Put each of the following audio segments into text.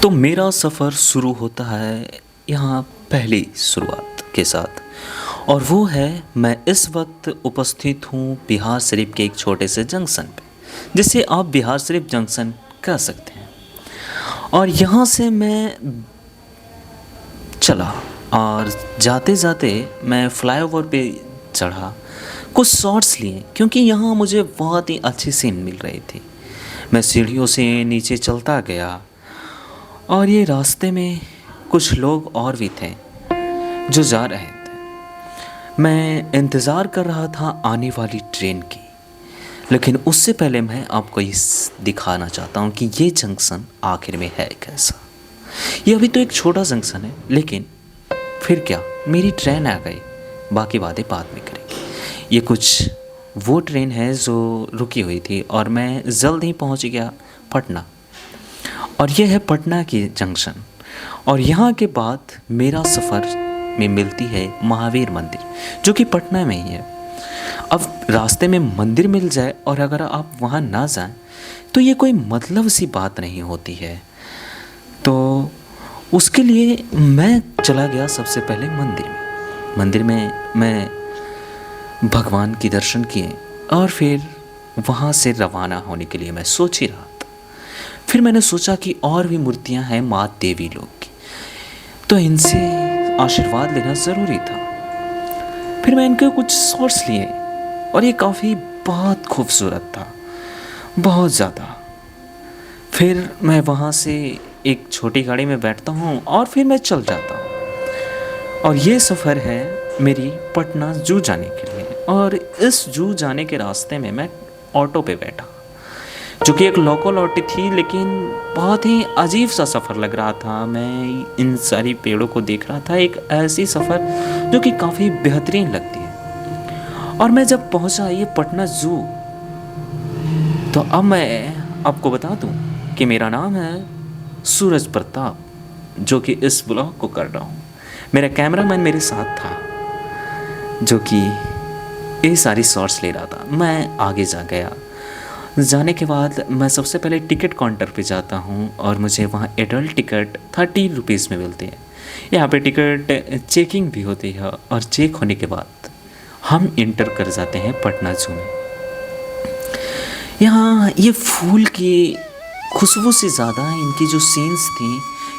तो मेरा सफ़र शुरू होता है यहाँ पहली शुरुआत के साथ। और वो है, मैं इस वक्त उपस्थित हूँ बिहार शरीफ के एक छोटे से जंक्शन पे, जिसे आप बिहार शरीफ जंक्शन कह सकते हैं। और यहाँ से मैं चला और जाते जाते मैं फ्लाईओवर पे चढ़ा, कुछ शॉट्स लिए क्योंकि यहाँ मुझे बहुत ही अच्छी सीन मिल रही थी। मैं सीढ़ियों से नीचे चलता गया और ये रास्ते में कुछ लोग और भी थे जो जा रहे थे। मैं इंतज़ार कर रहा था आने वाली ट्रेन की, लेकिन उससे पहले मैं आपको ये दिखाना चाहता हूँ कि ये जंक्शन आखिर में है कैसा। ये अभी तो एक छोटा जंक्शन है, लेकिन फिर क्या, मेरी ट्रेन आ गई, बाकी बातें बाद में करेंगे। ये कुछ वो ट्रेन है जो रुकी हुई थी और मैं जल्द ही पहुँच गया पटना। और यह है पटना की जंक्शन। और यहाँ के बाद मेरा सफ़र में मिलती है महावीर मंदिर, जो कि पटना में ही है। अब रास्ते में मंदिर मिल जाए और अगर आप वहाँ ना जाएं तो ये कोई मतलब सी बात नहीं होती है। तो उसके लिए मैं चला गया सबसे पहले मंदिर में मैं भगवान की दर्शन किए और फिर वहाँ से रवाना होने के लिए मैं सोच ही रहा था। फिर मैंने सोचा कि और भी मूर्तियाँ हैं माँ देवी लोग की, तो इनसे आशीर्वाद लेना ज़रूरी था। फिर मैं इनके कुछ शॉट्स लिए और ये काफ़ी बहुत खूबसूरत था, बहुत ज़्यादा। फिर मैं वहाँ से एक छोटी गाड़ी में बैठता हूँ और फिर मैं चल जाता हूँ। और ये सफ़र है मेरी पटना जू जाने के लिए। और इस जू जाने के रास्ते में मैं ऑटो पे बैठा, जो कि एक लोकल ऑटो थी, लेकिन बहुत ही अजीब सा सफ़र लग रहा था। मैं इन सारी पेड़ों को देख रहा था, एक ऐसी सफ़र जो कि काफ़ी बेहतरीन लगती है। और मैं जब पहुंचा ये पटना जू, तो अब मैं आपको बता दूं कि मेरा नाम है सूरज प्रताप, जो कि इस ब्लॉग को कर रहा हूँ। मेरा कैमरामैन मेरे साथ था, जो कि ये सारी शॉट्स ले रहा था। मैं आगे जा गया। जाने के बाद मैं सबसे पहले टिकट काउंटर पे जाता हूँ और मुझे वहाँ एडल्ट टिकट 30 रुपीज़ में मिलती है। यहाँ पे टिकट चेकिंग भी होती है और चेक होने के बाद हम इंटर कर जाते हैं पटना जू में। यहाँ ये फूल की खुशबू से ज़्यादा इनकी जो सीन्स थी,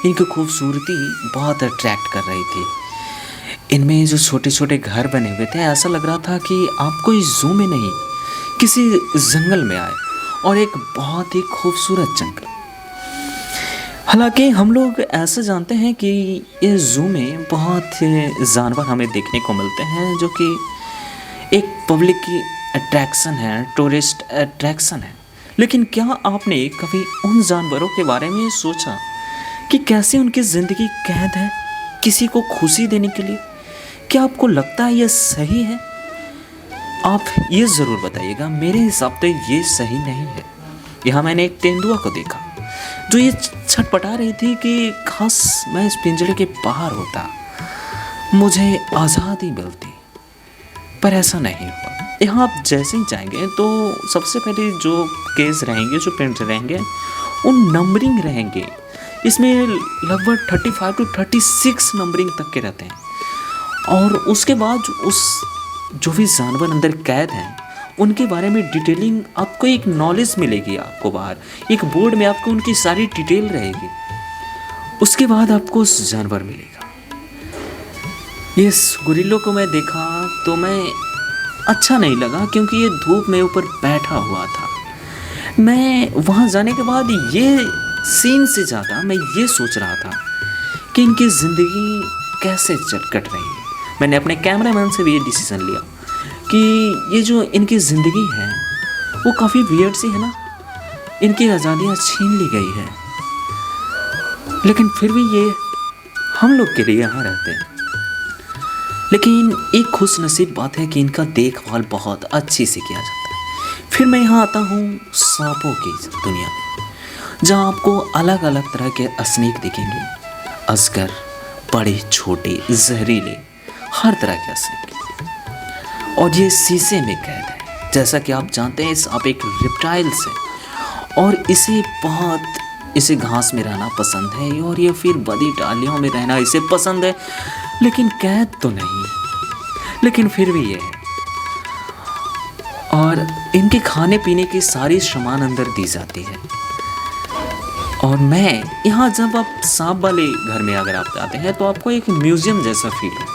इनकी खूबसूरती बहुत अट्रैक्ट कर रही थी। इनमें जो छोटे छोटे घर बने हुए थे, ऐसा लग रहा था कि आप कोई जू में नहीं, किसी जंगल में आए, और एक बहुत ही खूबसूरत जंगल। हालांकि हम लोग ऐसे जानते हैं कि ये जू में बहुत जानवर हमें देखने को मिलते हैं, जो कि एक पब्लिक की अट्रैक्शन है, टूरिस्ट अट्रैक्शन है। लेकिन क्या आपने कभी उन जानवरों के बारे में सोचा कि कैसे उनकी ज़िंदगी कैद है किसी को खुशी देने के लिए? क्या आपको लगता है ये सही है? आप ये ज़रूर बताइएगा। मेरे हिसाब से ये सही नहीं है। यहाँ मैंने एक तेंदुआ को देखा जो ये छटपटा रही थी कि काश मैं इस पिंजरे के बाहर होता, मुझे आज़ादी मिलती, पर ऐसा नहीं हुआ। यहाँ आप जैसे ही जाएंगे तो सबसे पहले जो केस रहेंगे, जो पिंजरे रहेंगे, उन नंबरिंग रहेंगे। इसमें लगभग 35 to 36 नंबरिंग तक के रहते हैं। और उसके बाद जो भी जानवर अंदर कैद हैं, उनके बारे में डिटेलिंग आपको एक नॉलेज मिलेगी। आपको बाहर एक बोर्ड में आपको उनकी सारी डिटेल रहेगी। उसके बाद आपको जानवर मिलेगा। इस गुरिल्लो को मैं देखा तो मैं अच्छा नहीं लगा, क्योंकि ये धूप में ऊपर बैठा हुआ था। मैं वहाँ जाने के बाद ये सीन से ज़्यादा मैं ये सोच रहा था कि इनकी ज़िंदगी कैसे कट रही है। मैंने अपने कैमरामैन से भी ये डिसीज़न लिया कि ये जो इनकी ज़िंदगी है वो काफ़ी वियर्ड सी है ना, इनकी आज़ादियाँ छीन ली गई है, लेकिन फिर भी ये हम लोग के लिए यहाँ रहते हैं। लेकिन एक खुश नसीब बात है कि इनका देखभाल बहुत अच्छी से किया जाता है। फिर मैं यहाँ आता हूँ सांपों की दुनिया में, जहाँ आपको अलग अलग तरह के स्नेक दिखेंगे, अजगर, बड़े छोटे जहरीले, हर तरह के स्नेक। और ये शीशे में कैद है। जैसा कि आप जानते हैं, सांप एक रिप्टाइल्स है और इसे बहुत इसे घास में रहना पसंद है और ये फिर बदी डालियों में रहना इसे पसंद है, लेकिन कैद तो नहीं, लेकिन फिर भी ये है। और इनके खाने पीने की सारी सामान अंदर दी जाती है। और मैं यहाँ जब आप सांप वाले घर में अगर आप जाते हैं तो आपको एक म्यूजियम जैसा फील हो,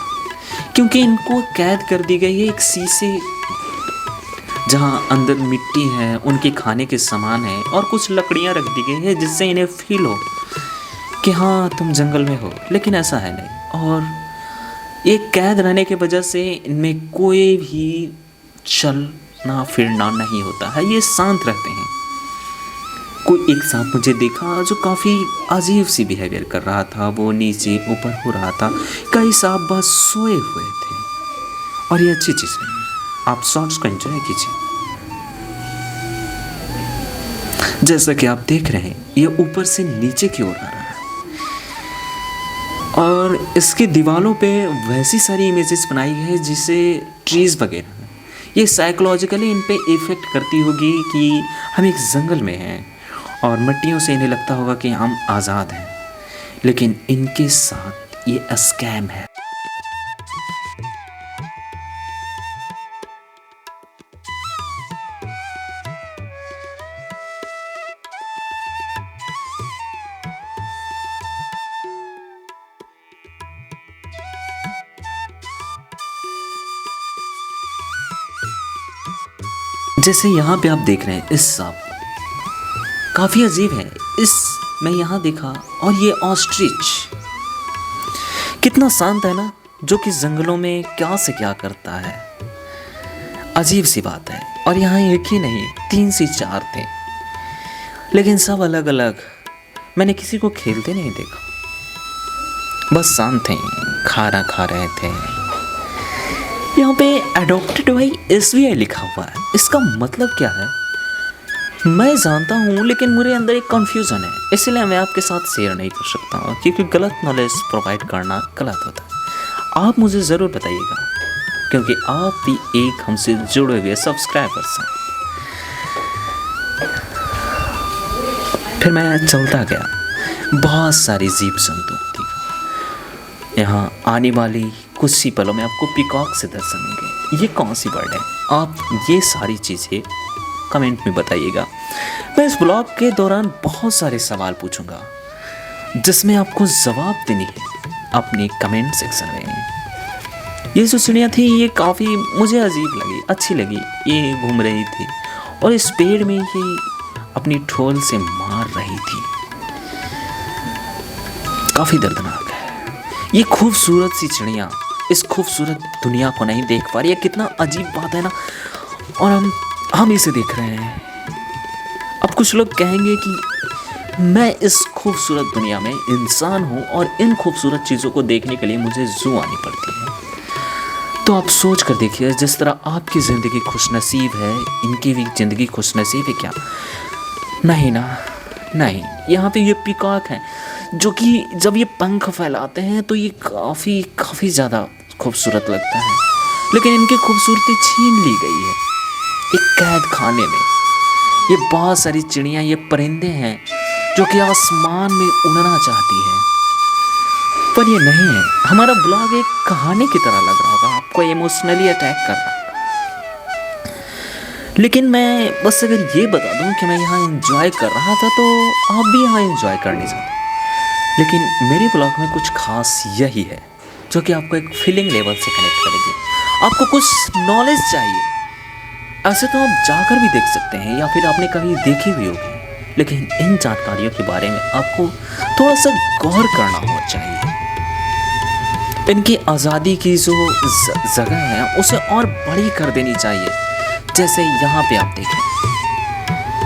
क्योंकि इनको कैद कर दी गई है एक शीशे, जहाँ अंदर मिट्टी है, उनके खाने के सामान है और कुछ लकड़ियाँ रख दी गई है जिससे इन्हें फील हो कि हाँ तुम जंगल में हो, लेकिन ऐसा है नहीं। और एक कैद रहने की वजह से इनमें कोई भी चलना फिरना नहीं होता है, ये शांत रहते हैं। कोई एक सांप मुझे देखा जो काफ़ी अजीब सी बिहेवियर कर रहा था, वो नीचे ऊपर हो रहा था। कई सांप बस सोए हुए थे और ये अच्छी चीज़ नहीं है। आप शॉर्ट्स को एंजॉय कीजिए। जैसा कि आप देख रहे हैं ये ऊपर से नीचे की ओर आ रहा है और इसकी दीवारों पे वैसी सारी इमेजेस बनाई गई है जिसे ट्रीज वगैरह, ये साइकोलॉजिकली इन पे इफेक्ट करती होगी कि हम एक जंगल में हैं और मिट्टियों से इन्हें लगता होगा कि हम आज़ाद हैं, लेकिन इनके साथ ये स्कैम है। जैसे यहाँ पे आप देख रहे हैं इस सांप को, काफ़ी अजीब है। इस मैं यहाँ देखा और ये ऑस्ट्रिच कितना शांत है ना, जो कि जंगलों में क्या से क्या करता है, अजीब सी बात है। और यहाँ एक ही नहीं 3 से 4 थे, लेकिन सब अलग अलग। मैंने किसी को खेलते नहीं देखा, बस शांत थे, खाना खा रहे थे। यहाँ पे अडॉप्टेड बाई SBI लिखा हुआ है, इसका मतलब क्या है मैं जानता हूँ, लेकिन मेरे अंदर एक कन्फ्यूज़न है, इसलिए मैं आपके साथ शेयर नहीं कर सकता हूँ, क्योंकि गलत नॉलेज प्रोवाइड करना गलत होता है। आप मुझे ज़रूर बताइएगा, क्योंकि आप भी एक हमसे जुड़े हुए सब्सक्राइबर्स हैं। फिर मैं चलता गया, बहुत सारी जीव जंतु दिखा। यहाँ आने वाली कुछ ही पलों में आपको पीकॉक से दर्शन होंगे। ये कौन सी बर्ड है, आप ये सारी चीज़ें कमेंट में बताइएगा। मैं इस ब्लॉग के दौरान बहुत सारे सवाल पूछूंगा जिसमें आपको जवाब देनी है अपने कमेंट सेक्शन में। ये जो चिड़िया थी ये काफ़ी मुझे अजीब लगी, अच्छी लगी। ये घूम रही थी और इस पेड़ में ये अपनी ठोल से मार रही थी, काफ़ी दर्दनाक है। ये खूबसूरत सी चिड़िया इस खूबसूरत दुनिया को नहीं देख पा रही है, कितना अजीब बात है ना। और हम इसे देख रहे हैं। अब कुछ लोग कहेंगे कि मैं इस खूबसूरत दुनिया में इंसान हूँ और इन खूबसूरत चीज़ों को देखने के लिए मुझे जू आनी पड़ती है। तो आप सोच कर देखिए, जिस तरह आपकी ज़िंदगी खुशनसीब है, इनकी भी ज़िंदगी खुशनसीब है क्या? नहीं ना, नहीं। यहाँ पे ये पीकॉक है जो कि जब ये पंख फैलाते हैं तो ये काफ़ी ज़्यादा खूबसूरत लगता है, लेकिन इनकी खूबसूरती छीन ली गई है एक कैद खाने में। ये बहुत सारी चिड़िया, ये परिंदे हैं जो कि आसमान में उड़ना चाहती है, पर ये नहीं है। हमारा ब्लॉग एक कहानी की तरह लग रहा होगा, आपको इमोशनली अटैक कर रहा होगा, लेकिन मैं बस अगर ये बता दूं कि मैं यहाँ एंजॉय कर रहा था तो आप भी यहाँ एंजॉय करने जाते। लेकिन मेरे ब्लॉग में कुछ खास यही है जो कि आपको एक फीलिंग लेवल से कनेक्ट करेगी। आपको कुछ नॉलेज चाहिए, ऐसे तो आप जाकर भी देख सकते हैं या फिर आपने कभी देखी भी होगी, लेकिन इन जानकारियों के बारे में आपको थोड़ा सा गौर करना होना चाहिए। इनकी आज़ादी की जो जगह है उसे और बड़ी कर देनी चाहिए। जैसे यहाँ पे आप देखें,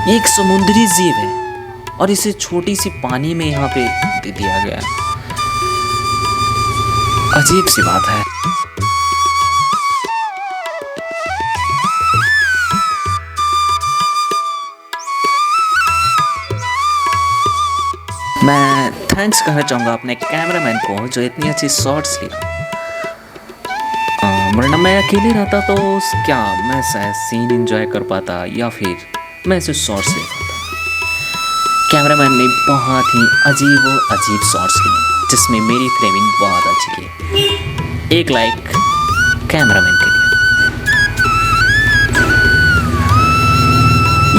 ये एक समुद्री जीव है और इसे छोटी सी पानी में यहाँ पे दे दिया गया है। अजीब सी बात है। मैं थैंक्स कहना चाहूँगा अपने कैमरामैन को जो इतनी अच्छी शॉट्स लिया। वरना मैं अकेले रहता तो क्या मैं शायद सीन एंजॉय कर पाता या फिर मैं इसे शॉट्स ले पाता। कैमरामैन ने बहुत ही अजीब व अजीब शॉट्स लिए जिसमें मेरी फ्रेमिंग बहुत अच्छी की। एक लाइक कैमरामैन के लिए।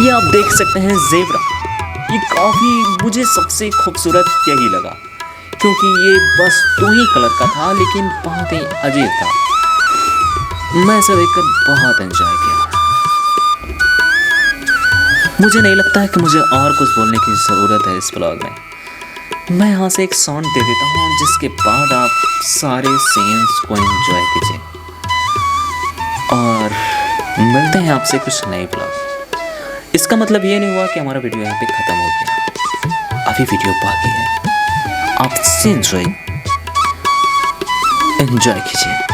ये आप देख सकते हैं ज़ेब्रा। ये काफ़ी मुझे सबसे खूबसूरत यही लगा क्योंकि ये बस 2 ही कलर का था लेकिन बहुत ही अजीब था। मैं इसे देखकर बहुत एंजॉय किया। मुझे नहीं लगता है कि मुझे और कुछ बोलने की ज़रूरत है इस ब्लॉग में। मैं यहाँ से एक साउंड दे देता हूँ जिसके बाद आप सारे सीन्स को एंजॉय कीजिए और मिलते हैं आपसे कुछ नए ब्लॉग। इसका मतलब ये नहीं हुआ कि हमारा वीडियो यहाँ पे ख़त्म हो गया, अभी वीडियो बाकी है। आप एंजॉय कीजिए।